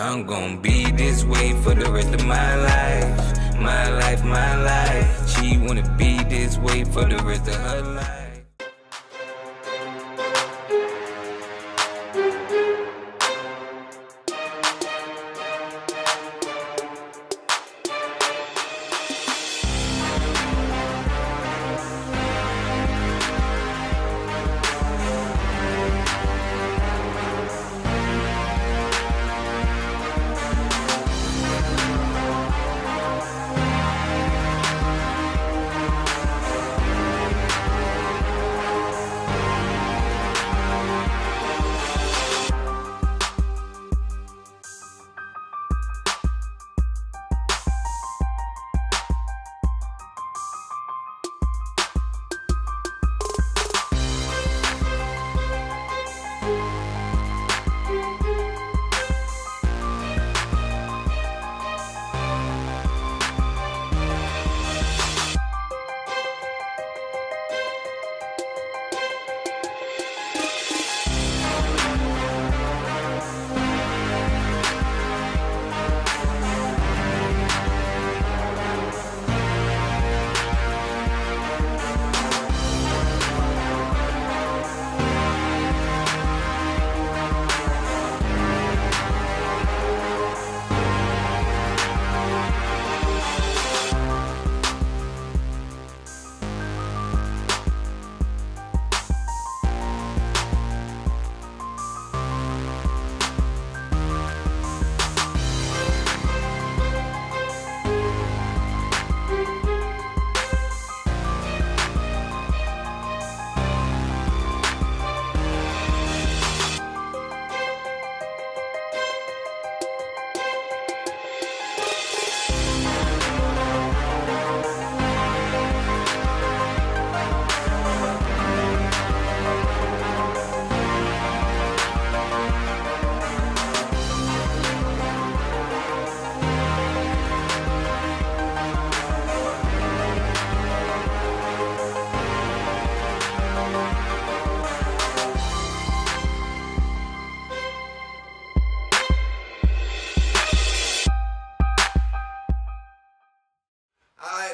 I'm gonna be this way for the rest of my life. My life, my life. She wanna be this way for the rest of her life.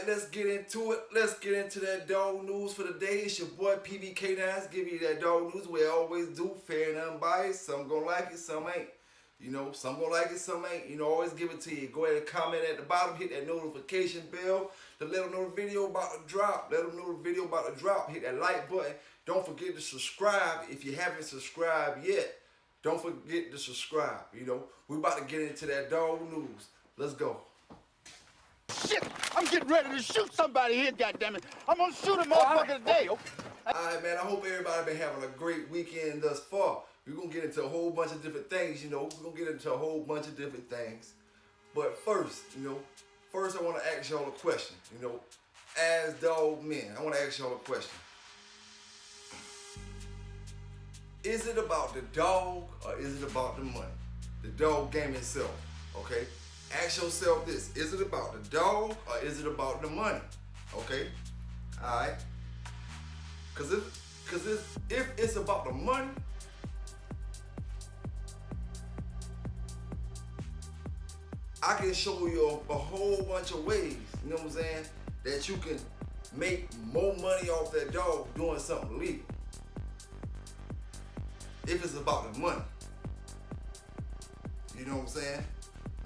Let's get into it. Let's get into that dog news for the day. It's your boy PBK9's giving you that dog news. We always do, fair and unbiased. Some gonna like it, some ain't. You know, some gonna like it, some ain't. You know, always give it to you. Go ahead and comment at the bottom. Hit that notification bell to let them know the video about to drop. Let them know the video about to drop. Hit that like button. Don't forget to subscribe if you haven't subscribed yet. Don't forget to subscribe. You know, we about to get into that dog news. Let's go. Shit! I'm getting ready to shoot somebody here, goddammit. I'm gonna shoot a motherfucker today. Alright, man, I hope everybody been having a great weekend thus far. We're gonna get into a whole bunch of different things, you know. We're gonna get into a whole bunch of different things. But first, you know, I wanna ask y'all a question, you know. As dog men, I wanna ask y'all a question. Is it about the dog or is it about the money? The dog game itself, okay? Ask yourself this, is it about the dog or is it about the money? Okay? Alright? Cause if it's about the money, I can show you a whole bunch of ways, you know what I'm saying, that you can make more money off that dog doing something legal. If it's about the money. You know what I'm saying?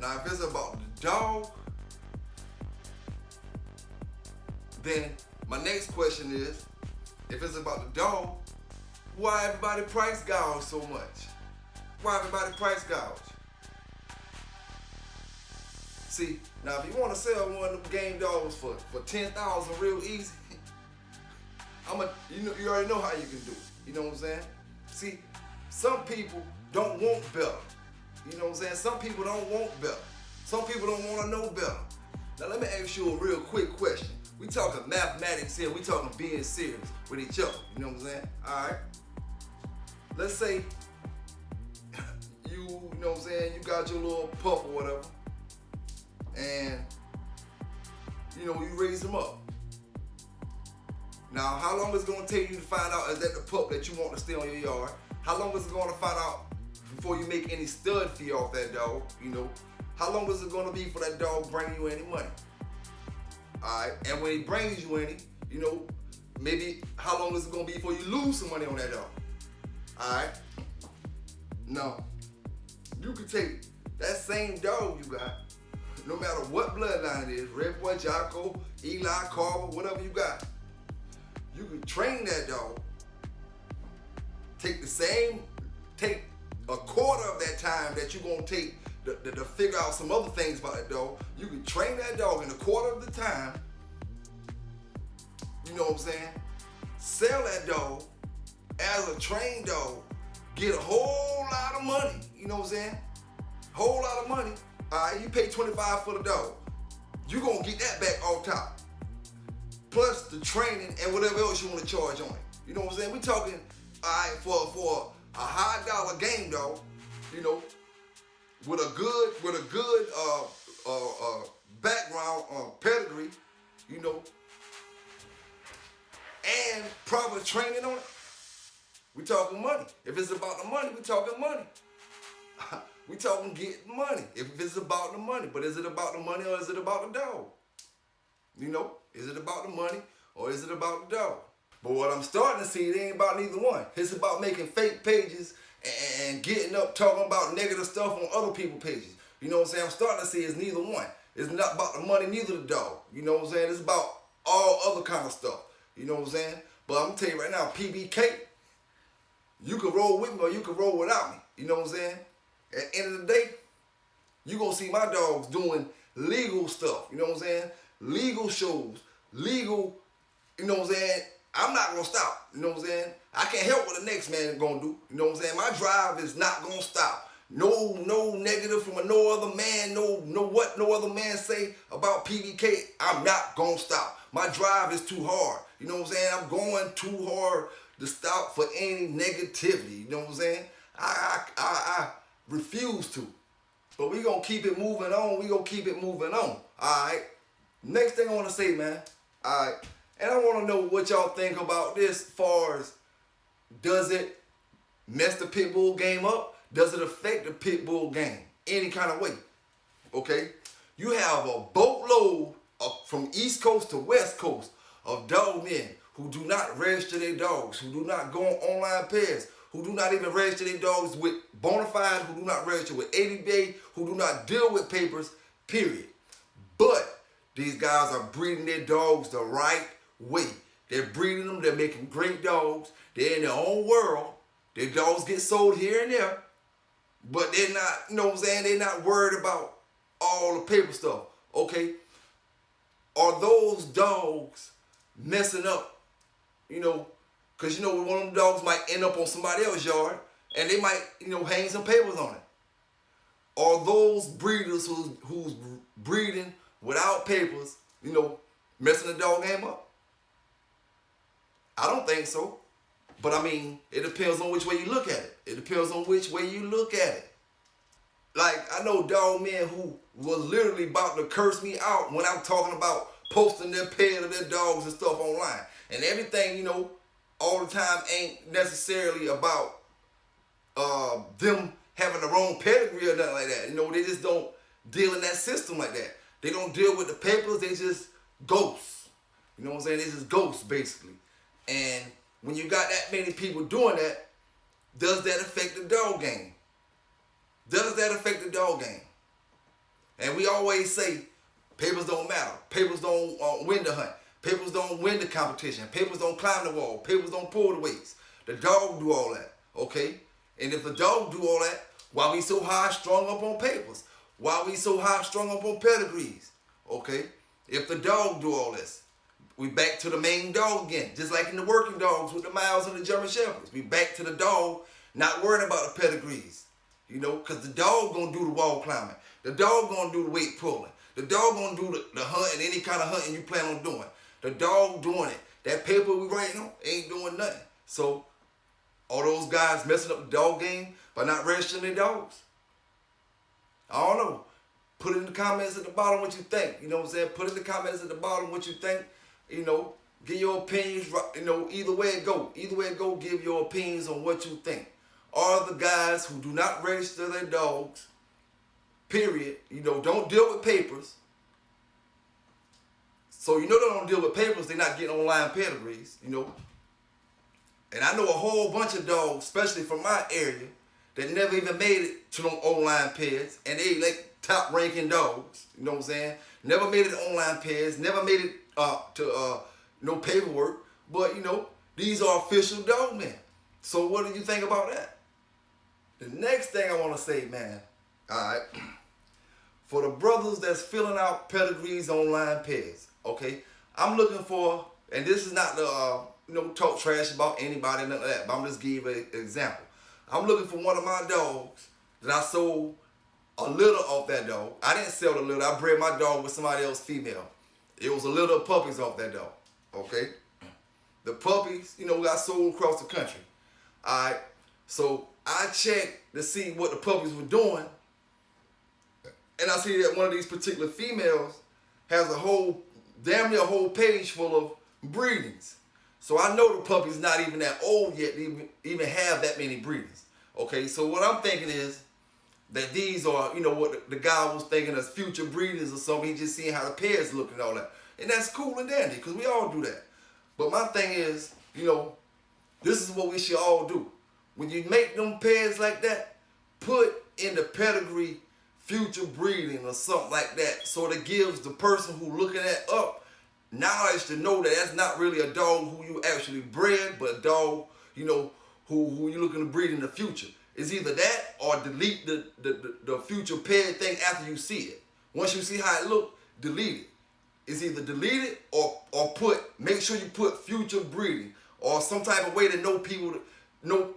Now, if it's about the dog, then my next question is, if it's about the dog, why everybody price gouge so much? Why everybody price gouge? See, now if you want to sell one of them game dogs for $10,000 real easy, you already know how you can do it. You know what I'm saying? See, some people don't want better. You know what I'm saying? Some people don't want better. Some people don't want to know better. Now let me ask you a real quick question. We talking mathematics here. We talking being serious with each other. You know what I'm saying? All right. Let's say you know what I'm saying, you got your little pup or whatever, and you know, you raise him up. Now, how long is it gonna take you to find out is that the pup that you want to stay on your yard? How long is it gonna before you make any stud fee off that dog, you know, how long is it gonna be for that dog bringing you any money? Alright, and when he brings you any, you know, maybe how long is it gonna be before you lose some money on that dog? Alright? No. You can take that same dog you got, no matter what bloodline it is, Red Boy, Jocko, Eli, Carver, whatever you got. You can train that dog, take a quarter of that time that you're gonna take to figure out some other things about that dog. You can train that dog in a quarter of the time, you know what I'm saying? Sell that dog as a trained dog, get a whole lot of money, you know what I'm saying? Whole lot of money. Alright, you pay $25 for the dog. You gonna get that back off top. Plus the training and whatever else you want to charge on it. You know what I'm saying? We talking, alright, for a high dollar game dog, you know, with a good background pedigree, you know, and proper training on it. We talking money. If it's about the money, we talking money. We talking getting money. If it's about the money, but is it about the money or is it about the dog? You know, is it about the money or is it about the dog? But what I'm starting to see, it ain't about neither one. It's about making fake pages and getting up talking about negative stuff on other people's pages. You know what I'm saying? I'm starting to see it's neither one. It's not about the money, neither the dog. You know what I'm saying? It's about all other kind of stuff. You know what I'm saying? But I'm gonna tell you right now, PBK, you can roll with me or you can roll without me. You know what I'm saying? At the end of the day, you gonna see my dogs doing legal stuff. You know what I'm saying? Legal shows, legal, you know what I'm saying? I'm not gonna stop, you know what I'm saying? I can't help what the next man is gonna do, you know what I'm saying? My drive is not gonna stop. No negative from no other man, what no other man say about PBK, I'm not gonna stop. My drive is too hard, you know what I'm saying? I'm going too hard to stop for any negativity, you know what I'm saying? I refuse to. But we gonna keep it moving on, we gonna keep it moving on, alright? Next thing I wanna say, man, alright? And I want to know what y'all think about this as far as, does it mess the pit bull game up? Does it affect the pit bull game any kind of way? Okay? You have a boatload from East Coast to West Coast of dog men who do not register their dogs, who do not go on online pairs, who do not even register their dogs with bona fide, who do not register with ADBA, who do not deal with papers, period. But these guys are breeding their dogs the right way. They're breeding them, they're making great dogs, they're in their own world. Their dogs get sold here and there, but they're not, you know what I'm saying, they're not worried about all the paper stuff, okay? Are those dogs messing up, you know, because, you know, one of them dogs might end up on somebody else's yard and they might, you know, hang some papers on it. Are those breeders who's breeding without papers, you know, messing the dog game up? I don't think so. But I mean, it depends on which way you look at it. It depends on which way you look at it. Like, I know dog men who was literally about to curse me out when I'm talking about posting their pet or their dogs and stuff online. And everything, you know, all the time ain't necessarily about them having the wrong pedigree or nothing like that. You know, they just don't deal in that system like that. They don't deal with the papers, they just ghosts. You know what I'm saying? They just ghosts, basically. And when you got that many people doing that, does that affect the dog game? Does that affect the dog game? And we always say, papers don't matter. Papers don't win the hunt. Papers don't win the competition. Papers don't climb the wall. Papers don't pull the weights. The dog do all that, okay? And if the dog do all that, why we so high strung up on papers? Why we so high strung up on pedigrees, okay? If the dog do all this, we back to the main dog again. Just like in the working dogs with the Miles and the German Shepherds. We back to the dog, not worrying about the pedigrees. You know, because the dog gonna do the wall climbing. The dog gonna do the weight pulling. The dog gonna do the hunting, any kind of hunting you plan on doing. The dog doing it. That paper we writing on ain't doing nothing. So, all those guys messing up the dog game by not registering their dogs? I don't know. Put it in the comments at the bottom what you think. You know what I'm saying? Put in the comments at the bottom what you think. You know, give your opinions, you know, either way it go. Either way it go, give your opinions on what you think. are the guys who do not register their dogs, period. You know, don't deal with papers. So you know they don't deal with papers, they're not getting online pedigrees, you know. And I know a whole bunch of dogs, especially from my area, that never even made it to them online peds, and they like top ranking dogs, you know what I'm saying? Never made it to online peds, never made it to no paperwork, but you know, these are official dog men. So what do you think about that? The next thing I want to say, man, all right, for the brothers that's filling out pedigrees online peds, okay, I'm looking for, and this is not the, talk trash about anybody, none of that, but I'm just giving you an example. I'm looking for one of my dogs that I sold a litter off that dog. I didn't sell the litter, I bred my dog with somebody else's female. It was a litter of puppies off that dog, okay? The puppies, got sold across the country. All right, so I checked to see what the puppies were doing, and I see that one of these particular females has damn near a whole page full of breedings. So I know the puppy's not even that old yet to even have that many breedings. Okay, so what I'm thinking is that these are, what the guy was thinking as future breedings or something. He just seeing how the pairs look and all that. And that's cool and dandy, because we all do that. But my thing is, this is what we should all do. When you make them pairs like that, put in the pedigree future breeding or something like that, so that gives the person who looking at up knowledge to know that that's not really a dog who you actually bred, but a dog, who you're looking to breed in the future. It's either that or delete the future pair thing after you see it. Once you see how it look, delete it. It's either delete it or make sure you put future breeding or some type of way to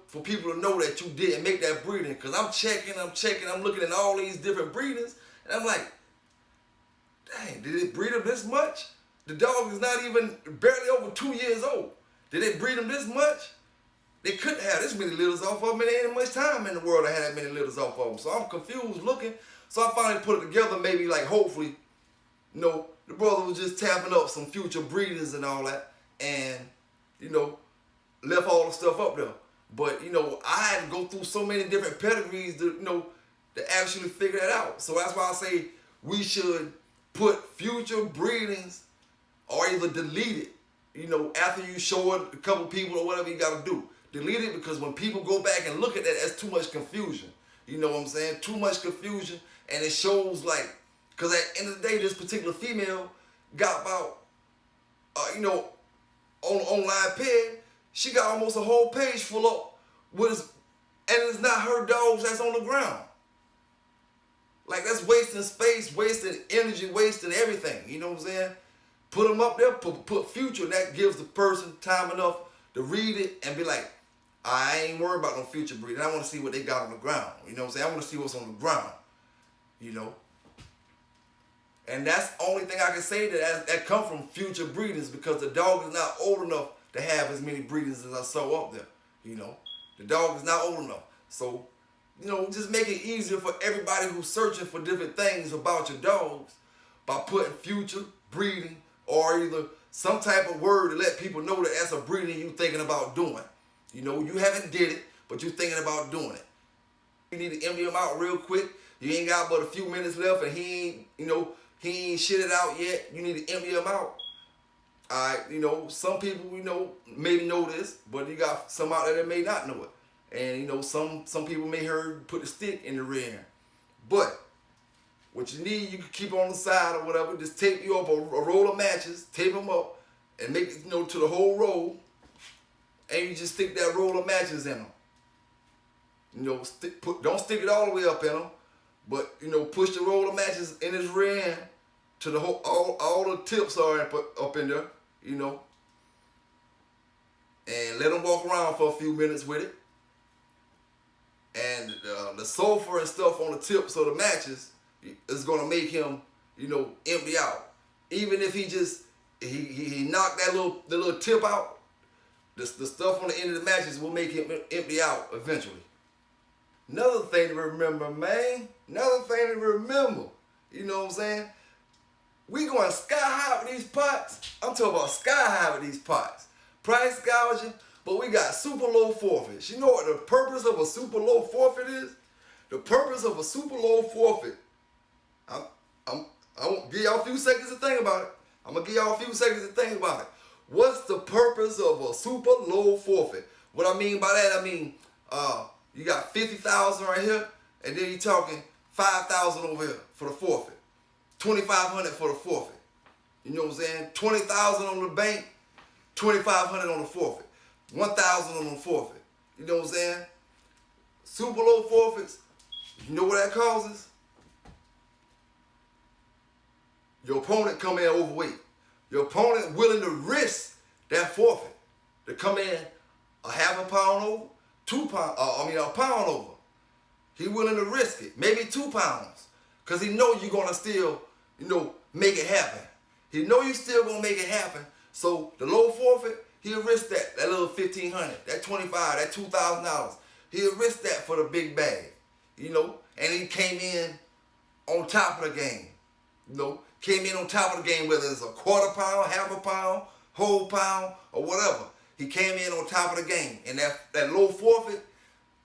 for people to know that you didn't make that breeding. Because I'm checking, I'm looking at all these different breedings, and I'm like, dang, did it breed them this much? The dog is not even barely over 2 years old. Did they breed them this much? They couldn't have this many litters off of them, and there ain't much time in the world to have that many litters off of them. So I'm confused looking. So I finally put it together, maybe like hopefully, the brother was just tapping up some future breeders and all that, and, left all the stuff up there. But, I had to go through so many different pedigrees to actually figure that out. So that's why I say we should put future breedings or either delete it, after you show it a couple people or whatever you got to do. Delete it, because when people go back and look at that, that's too much confusion. You know what I'm saying? Too much confusion, and it shows like, because at the end of the day, this particular female got about, on online ped, she got almost a whole page full up and it's not her dogs that's on the ground. Like, that's wasting space, wasting energy, wasting everything. You know what I'm saying? Put them up there, put future, and that gives the person time enough to read it and be like, I ain't worried about no future breeding. I want to see what they got on the ground. You know what I'm saying? I want to see what's on the ground. And that's the only thing I can say that come from future breedings, because the dog is not old enough to have as many breedings as I saw up there. The dog is not old enough. So, just make it easier for everybody who's searching for different things about your dogs by putting future breeding or either some type of word to let people know that that's a breeding you thinking about doing. You haven't did it, but you're thinking about doing it. You need to empty him out real quick. You ain't got but a few minutes left, and he ain't shit it out yet. You need to empty him out. All right, some people maybe know this, but you got some out there that may not know it. And some people may heard put a stick in the rear end. But what you need, you can keep on the side or whatever. Just tape you up a roll of matches, tape them up, and make it to the whole roll. And you just stick that roll of matches in them. Don't stick it all the way up in them, but push the roll of matches in his rear end to the whole, all the tips are up in there, and let him walk around for a few minutes with it. And the sulfur and stuff on the tips of the matches is gonna make him, empty out. Even if he just he knocked that little tip out, the stuff on the end of the matches will make him empty out eventually. Another thing to remember, man. Another thing to remember. You know what I'm saying? We going sky high with these pots. I'm talking about sky high with these pots. Price gouging. But we got super low forfeits. You know what the purpose of a super low forfeit is? The purpose of a super low forfeit. I'm gonna give y'all a few seconds to think about it. What's the purpose of a super low forfeit? What I mean by that, I mean you got 50,000 right here, and then you're talking 5,000 over here for the forfeit, 2,500 for the forfeit. You know what I'm saying? 20,000 on the bank, 2,500 on the forfeit, 1,000 on the forfeit. You know what I'm saying? Super low forfeits. You know what that causes? Your opponent come in overweight. Your opponent willing to risk that forfeit to come in a half a pound over, a pound over. He willing to risk it, maybe 2 pounds, because he know you're gonna still, make it happen. He know you still gonna make it happen. So the low forfeit, he'll risk that little $1,500, that $25, that $2,000. He'll risk that for the big bag, And he came in on top of the game, Came in on top of the game, whether it's a quarter pound, half a pound, whole pound, or whatever. He came in on top of the game, and that low forfeit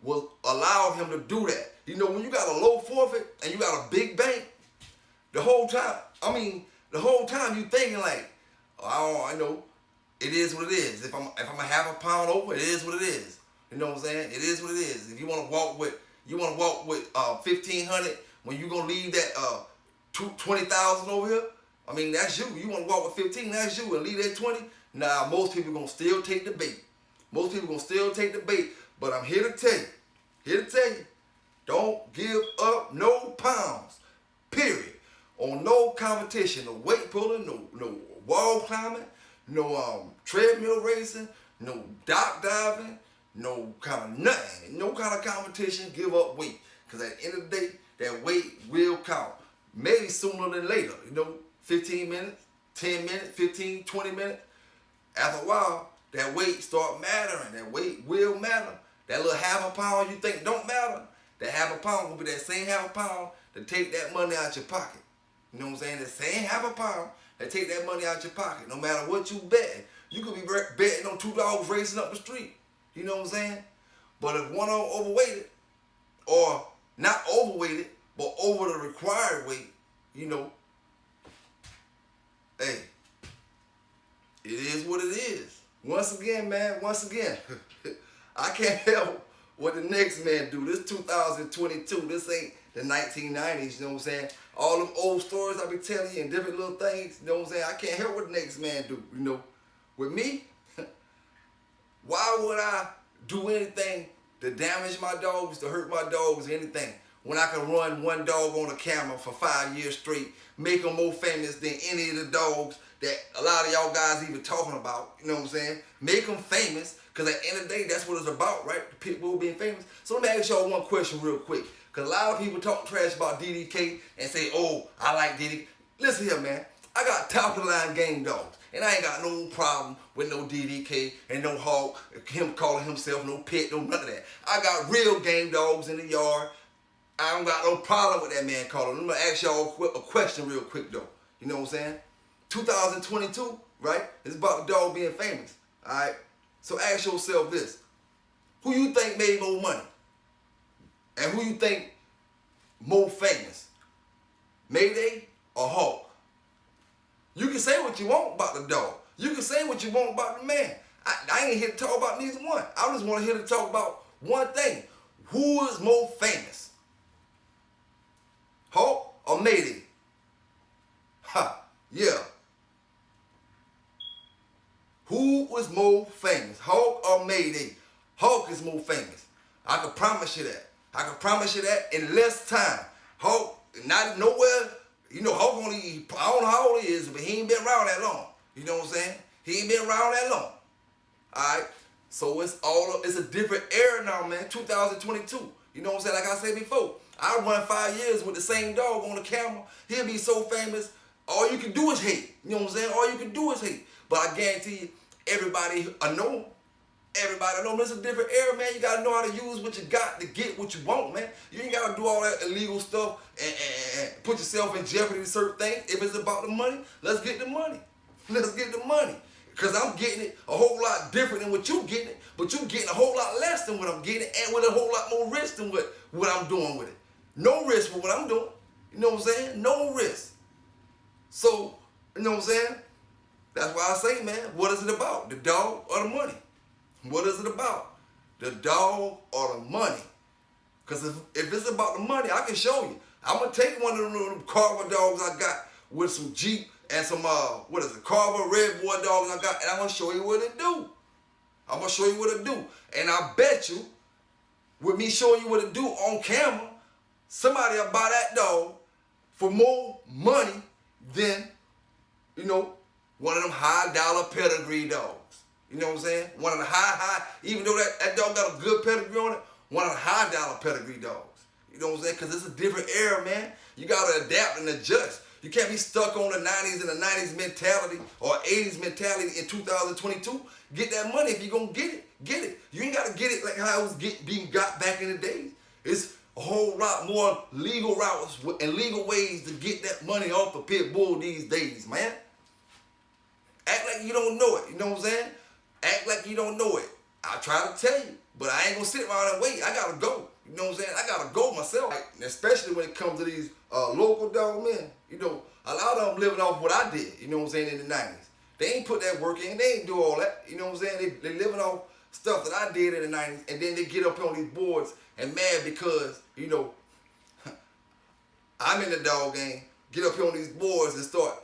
will allow him to do that. When you got a low forfeit and you got a big bank, the whole time you thinking like, it is what it is. If I'm a half a pound over, it is what it is. You know what I'm saying? It is what it is. If you want to walk with 1,500 when you gonna leave that 20,000 over here, that's you. You want to walk with 15, that's you, and leave that 20. Nah, most people gonna still take the bait. But I'm here to tell you, don't give up no pounds, period. On no competition, no weight pulling, no wall climbing, no treadmill racing, no dock diving, no kind of nothing, no kind of competition. Give up weight, because at the end of the day, that weight will count. Maybe sooner than later, 15 minutes, 10 minutes, 15, 20 minutes. After a while, that weight start mattering. That weight will matter. That little half a pound you think don't matter, that half a pound will be that same half a pound to take that money out your pocket. You know what I'm saying? The same half a pound that take that money out your pocket. No matter what you bet. You could be betting on 2 dogs racing up the street. You know what I'm saying? But if one of them overweighted, or not overweighted, but over the required weight, hey, it is what it is. Once again, I can't help what the next man do. This 2022, this ain't the 1990s, you know what I'm saying? All them old stories I be telling you and different little things, you know what I'm saying? I can't help what the next man do, With me, why would I do anything to damage my dogs, to hurt my dogs, anything, when I can run one dog on a camera for 5 years straight, make them more famous than any of the dogs that a lot of y'all guys even talking about, you know what I'm saying? Make them famous, because at the end of the day, that's what it's about, right? The Pitbull being famous. So let me ask y'all one question real quick, because a lot of people talk trash about DDK and say, oh, I like DDK. Listen here, man. I got top of the line game dogs, and I ain't got no problem with no DDK and no Hawk, him calling himself no pit, no none of that. I got real game dogs in the yard. I don't got no problem with that man calling. I'm going to ask y'all a question real quick, though. You know what I'm saying? 2022, right? It's about the dog being famous, all right? So ask yourself this. Who you think made more money? And who you think more famous? Mayday or Hawk? You can say what you want about the dog. You can say what you want about the man. I ain't here to talk about neither one. I just want to hear to talk about one thing. Who is more famous? Hawk or Mayday? Ha, yeah. Who was more famous, Hawk or Mayday? Hawk is more famous. I can promise you that. In less time. Hawk, not nowhere. Hawk only, I don't know how old he is, but he ain't been around that long. You know what I'm saying? He ain't been around that long. Alright? So it's a different era now, man. 2022. You know what I'm saying? Like I said before, I run 5 years with the same dog on the camera. He'll be so famous, all you can do is hate. You know what I'm saying? All you can do is hate. But I guarantee you, everybody I know him. Everybody I know him. It's a different era, man. You gotta know how to use what you got to get what you want, man. You ain't gotta do all that illegal stuff and put yourself in jeopardy with certain things. If it's about the money, let's get the money. Let's get the money. Because I'm getting it a whole lot different than what you getting it, but you getting a whole lot less than what I'm getting and with a whole lot more risk than what I'm doing with it. No risk with what I'm doing. You know what I'm saying? No risk. So, you know what I'm saying? That's why I say, man, what is it about? The dog or the money? What is it about? The dog or the money? Because if it's about the money, I can show you. I'm going to take one of them Carver dogs I got with some Jeep and some, Carver Red Boy dogs I got, and I'm going to show you what it do. I'm going to show you what it do. And I bet you, with me showing you what it do on camera, somebody will buy that dog for more money than, you know, one of them high dollar pedigree dogs. You know what I'm saying? One of the high, even though that dog got a good pedigree on it, one of the high dollar pedigree dogs. You know what I'm saying? Because it's a different era, man. You got to adapt and adjust. You can't be stuck on the 90s and the 90s mentality or 80s mentality in 2022. Get that money. If you're going to get it, get it. You ain't got to get it like how it was being got back in the days. It's a whole lot more legal routes and legal ways to get that money off the pit bull these days, man. Act like you don't know it. You know what I'm saying? Act like you don't know it. I try to tell you, but I ain't going to sit around and wait. I got to go. You know what I'm saying? I got to go myself. Especially when it comes to these local dog men. You know, a lot of them living off what I did, you know what I'm saying, in the 90s. They ain't put that work in. They ain't do all that. You know what I'm saying? They living off stuff that I did in the 90s, and then they get up on these boards and mad because, you know, I'm in the dog game, get up here on these boards and start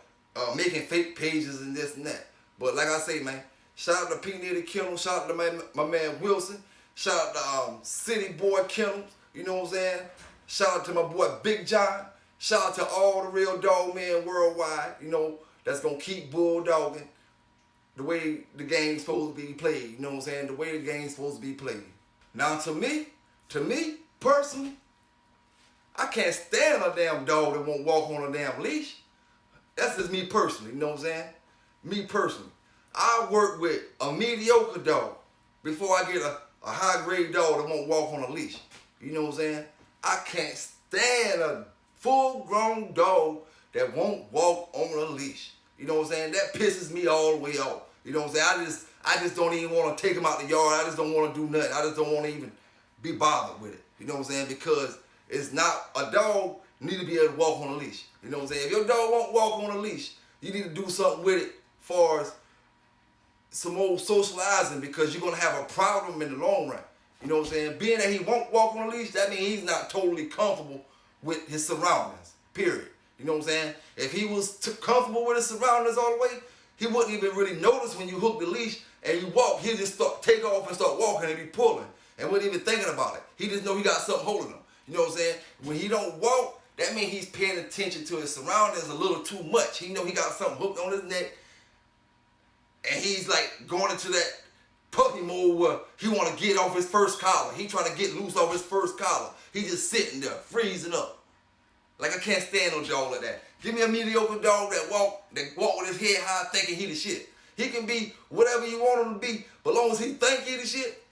making fake pages and this and that. But like I say, man, shout out to Pitbull Kennels, shout out to my man Wilson, shout out to City Boy Kennels, you know what I'm saying? Shout out to my boy Big John, shout out to all the real dog men worldwide, you know, that's gonna keep bulldogging the way the game's supposed to be played, you know what I'm saying? The way the game's supposed to be played. Now to me personally, I can't stand a damn dog that won't walk on a damn leash. That's just me personally, you know what I'm saying? Me personally. I work with a mediocre dog before I get a high grade dog that won't walk on a leash. You know what I'm saying? I can't stand a full grown dog that won't walk on a leash. You know what I'm saying? That pisses me all the way off. You know what I'm saying? I just don't even want to take him out the yard. I just don't want to do nothing. I just don't want to even be bothered with it. You know what I'm saying? Because it's not, a dog need to be able to walk on a leash. You know what I'm saying? If your dog won't walk on a leash, you need to do something with it as far as some old socializing, because you're going to have a problem in the long run. You know what I'm saying? Being that he won't walk on a leash, that means he's not totally comfortable with his surroundings, period. You know what I'm saying? If he was comfortable with his surroundings all the way, he wouldn't even really notice when you hook the leash and you walk. He'll just take off and start walking and be pulling and wasn't even thinking about it. He just know he got something holding him. You know what I'm saying? When he don't walk, that means he's paying attention to his surroundings a little too much. He know he got something hooked on his neck, and he's like going into that puppy mode where he want to get off his first collar. He trying to get loose off his first collar. He just sitting there, freezing up. Like, I can't stand no dog like that. Give me a mediocre dog that walk with his head high thinking he the shit. He can be whatever you want him to be, but as long as he think he the shit,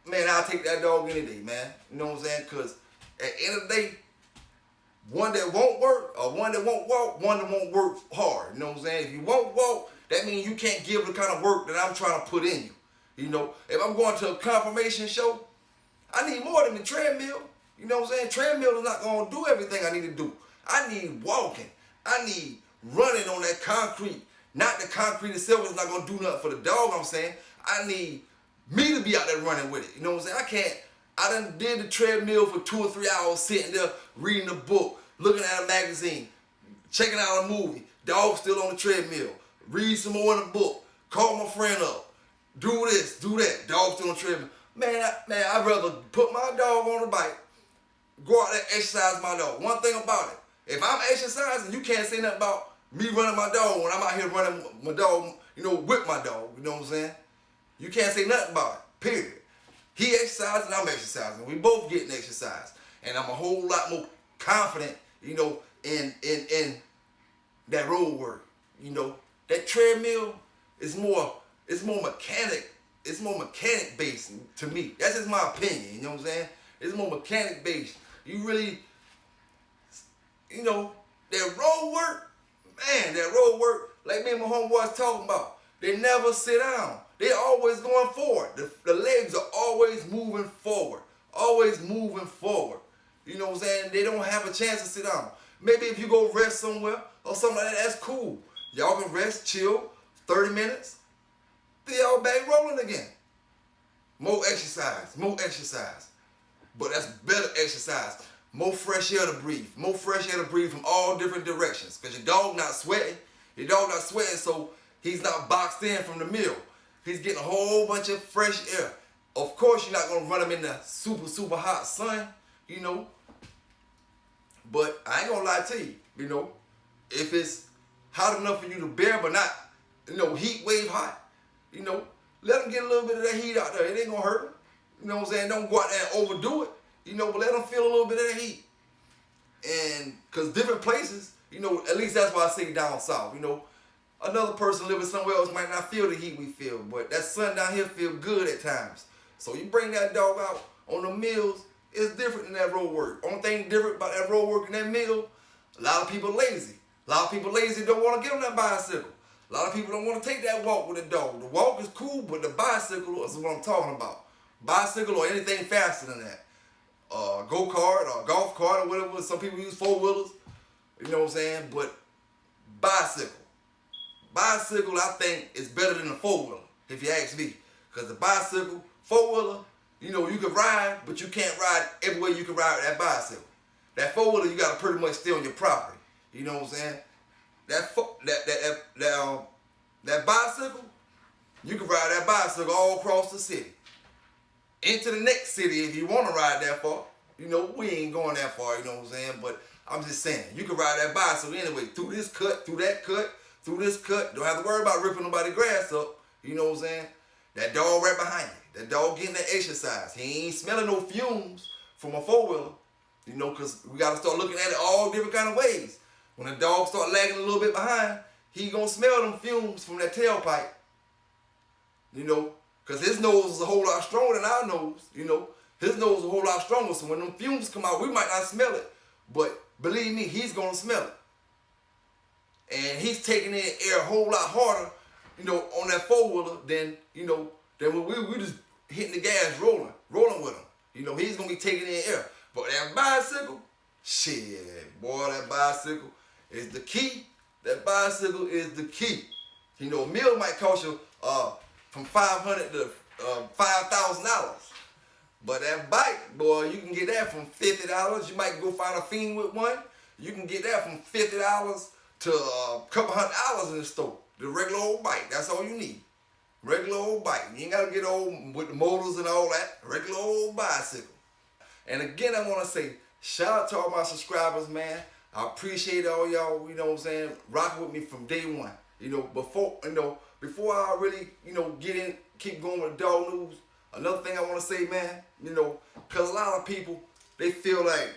man, I'll take that dog any day, man. You know what I'm saying? Because at the end of the day, one that won't work or one that won't walk, one that won't work hard. You know what I'm saying? If you won't walk, that means you can't give the kind of work that I'm trying to put in you. You know, if I'm going to a confirmation show, I need more than the treadmill. You know what I'm saying? Treadmill is not going to do everything I need to do. I need walking. I need running on that concrete. Not the concrete itself is not going to do nothing for the dog, I'm saying. I need me to be out there running with it. You know what I'm saying? I done did the treadmill for 2 or 3 hours sitting there reading a book, looking at a magazine, checking out a movie, dog still on the treadmill, read some more in the book, call my friend up, do this, do that, dog still on the treadmill. Man, I'd rather put my dog on the bike, go out there, exercise my dog. One thing about it, if I'm exercising, you can't say nothing about me running my dog when I'm out here running my dog, you know, with my dog, you know what I'm saying? You can't say nothing about it, period. He exercising, I'm exercising. We both getting exercise. And I'm a whole lot more confident, you know, in that road work. You know, that treadmill is more mechanic. It's more mechanic based to me. That's just my opinion, you know what I'm saying? It's more mechanic based. You really, you know, that road work, man, that road work, like me and my homeboys talking about. They never sit down. They always going forward. The legs are always moving forward. Always moving forward. You know what I'm saying? They don't have a chance to sit down. Maybe if you go rest somewhere or something like that, that's cool. Y'all can rest, chill, 30 minutes. Then y'all back rolling again. More exercise, more exercise. But that's better exercise. More fresh air to breathe. More fresh air to breathe from all different directions. Because your dog not sweating. Your dog not sweating, so he's not boxed in from the mill. He's getting a whole bunch of fresh air. Of course, you're not going to run him in the super, super hot sun, you know. But I ain't going to lie to you, you know. If it's hot enough for you to bear, but not, you know, heat wave hot, you know, let him get a little bit of that heat out there. It ain't going to hurt him. You know what I'm saying? Don't go out there and overdo it, you know, but let him feel a little bit of that heat. And because different places, you know, at least that's why I say down south, you know. Another person living somewhere else might not feel the heat we feel, but that sun down here feel good at times. So you bring that dog out on the mills, it's different than that road work. Only thing different about that road work and that mill, a lot of people lazy. A lot of people lazy don't want to get on that bicycle. A lot of people don't want to take that walk with a dog. The walk is cool, but the bicycle is what I'm talking about. Bicycle or anything faster than that. Go-kart or golf cart or whatever. Some people use four-wheelers. You know what I'm saying? But bicycle. Bicycle, I think, is better than a four-wheeler, if you ask me. Because the bicycle, four-wheeler, you know, you can ride, but you can't ride everywhere you can ride with that bicycle. That four-wheeler, you got to pretty much stay on your property. You know what I'm saying? That bicycle, you can ride that bicycle all across the city. Into the next city if you want to ride that far. You know, we ain't going that far, you know what I'm saying? But I'm just saying, you can ride that bicycle anyway, through this cut, through that cut, through this cut. Don't have to worry about ripping nobody's grass up. You know what I'm saying? That dog right behind you. That dog getting that exercise. He ain't smelling no fumes from a four-wheeler. You know, because we got to start looking at it all different kind of ways. When a dog start lagging a little bit behind, he going to smell them fumes from that tailpipe. You know, because his nose is a whole lot stronger than our nose. You know, his nose is a whole lot stronger. So when them fumes come out, we might not smell it. But believe me, he's going to smell it. And he's taking in air a whole lot harder, you know, on that four-wheeler than, you know, than when we just hitting the gas, rolling with him. You know, he's going to be taking in air. But that bicycle, shit, boy, that bicycle is the key. That bicycle is the key. You know, a meal might cost you from $500 to $5,000. But that bike, boy, you can get that from $50. You might go find a fiend with one. You can get that from $50 to a couple $100 in the store. The regular old bike, that's all you need. Regular old bike. You ain't gotta get old with the motors and all that. Regular old bicycle. And again, I wanna say, shout out to all my subscribers, man. I appreciate all y'all, you know what I'm saying, rocking with me from day one. You know, before I really, you know, keep going with dog news, another thing I wanna say, man, you know, cause a lot of people, they feel like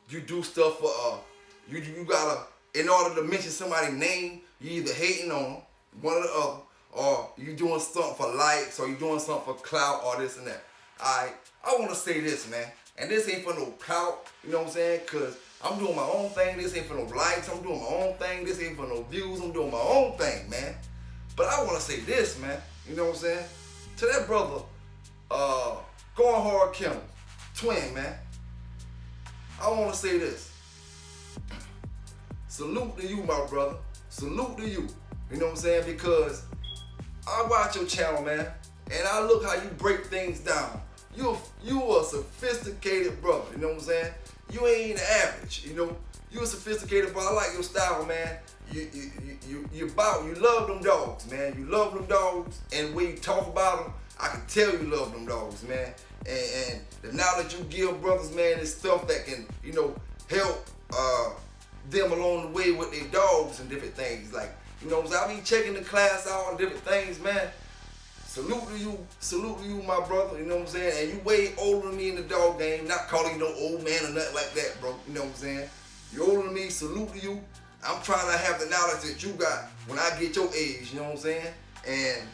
you do stuff for, you gotta, in order to mention somebody's name, you either hating on them, one or the other, or you doing something for likes, or you doing something for clout, or this and that. I want to say this, man, and this ain't for no clout, you know what I'm saying, because I'm doing my own thing. This ain't for no likes. I'm doing my own thing. This ain't for no views. I'm doing my own thing, man. But I want to say this, man, you know what I'm saying, to that brother, Going Hard Kennels, twin, man, I want to say this. Salute to you, my brother. Salute to you. You know what I'm saying? Because I watch your channel, man, and I look how you break things down. You a sophisticated brother. You know what I'm saying? You ain't average. You know, you a sophisticated brother. I like your style, man. You love them dogs, man. You love them dogs, and when you talk about them, I can tell you love them dogs, man. And the knowledge you give brothers, man, is stuff that can, you know, help them along the way with their dogs and different things. Like, you know what I'm saying? I be checking the class out and different things, man. Salute to you, my brother, you know what I'm saying? And you way older than me in the dog game, not calling you no old man or nothing like that, bro, you know what I'm saying? You're older than me, salute to you. I'm trying to have the knowledge that you got when I get your age, you know what I'm saying? And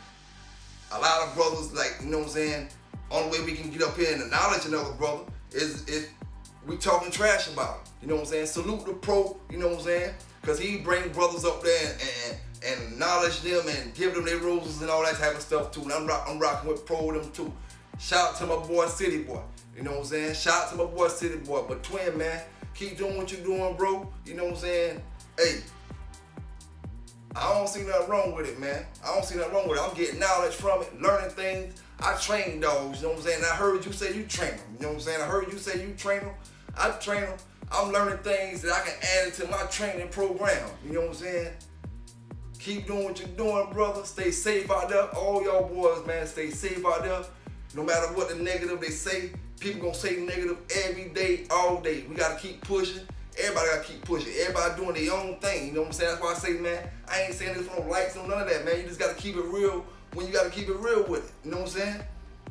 a lot of brothers, like, you know what I'm saying, only way we can get up here and acknowledge another brother is if we talking trash about him, you know what I'm saying? Salute the pro, you know what I'm saying? Because he bring brothers up there and acknowledge them and give them their roses and all that type of stuff too. And I'm rocking with pro them too. Shout out to my boy City Boy. You know what I'm saying? Shout out to my boy City Boy. But Twin, man, keep doing what you're doing, bro. You know what I'm saying? Hey, I don't see nothing wrong with it, man. I don't see nothing wrong with it. I'm getting knowledge from it, learning things. I train dogs, you know what I'm saying? I heard you say you train them, you know what I'm saying? I heard you say you train them. I train them. I'm learning things that I can add into my training program, you know what I'm saying? Keep doing what you're doing, brother. Stay safe out there. All y'all boys, man, stay safe out there. No matter what the negative they say, people gonna say negative every day, all day. We gotta keep pushing. Everybody gotta keep pushing. Everybody doing their own thing. You know what I'm saying? That's why I say, man, I ain't saying this for no likes or none of that, man. You just gotta keep it real when you gotta keep it real with it. You know what I'm saying?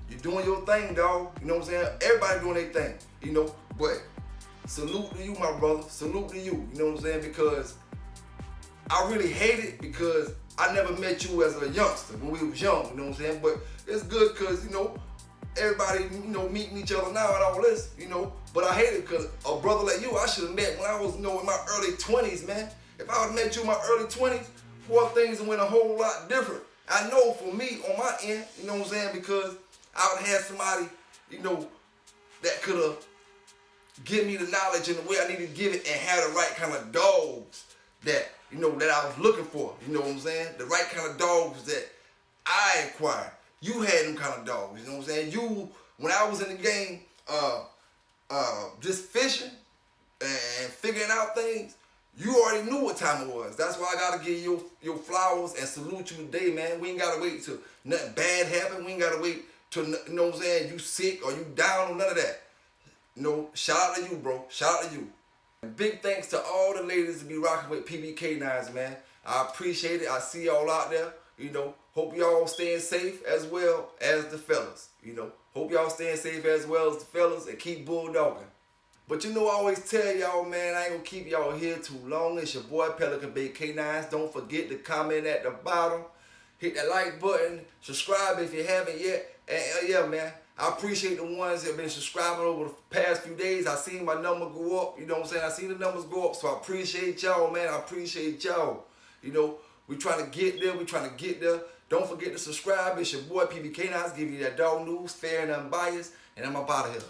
You're doing your thing, dog. You know what I'm saying? Everybody doing their thing. You know, but salute to you, my brother. Salute to you. You know what I'm saying? Because I really hate it because I never met you as a youngster when we was young. You know what I'm saying? But it's good because, you know, everybody, you know, meeting each other now and all this, you know. But I hate it because a brother like you, I should have met when I was, you know, in my early 20s, man. If I would have met you in my early 20s, boy, things went a whole lot different. I know for me, on my end, you know what I'm saying, because I would have had somebody, you know, that could have given me the knowledge in the way I needed to give it and have the right kind of dogs that, you know, that I was looking for. You know what I'm saying? The right kind of dogs that I acquired. You had them kind of dogs, you know what I'm saying? You, when I was in the game, just fishing and figuring out things, you already knew what time it was. That's why I gotta give you your flowers and salute you today, man. We ain't gotta wait till nothing bad happen. We ain't gotta wait till, you know what I'm saying, you sick or you down or none of that. You know, shout out to you, bro. Shout out to you. And big thanks to all the ladies that be rocking with PBK9s, man. I appreciate it. I see y'all out there. You know, hope y'all staying safe as well as the fellas. You know, hope y'all staying safe as well as the fellas and keep bulldogging. But you know, I always tell y'all, man, I ain't gonna keep y'all here too long. It's your boy Pelican Bay Kennels. Don't forget to comment at the bottom. Hit that like button. Subscribe if you haven't yet. And yeah, man, I appreciate the ones that have been subscribing over the past few days. I seen my number go up. You know what I'm saying? I seen the numbers go up. So I appreciate y'all, man. I appreciate y'all. You know, we trying to get there. We trying to get there. Don't forget to subscribe. It's your boy PBK Kennels. Give you that dog news, fair and unbiased. And I'm up out of here.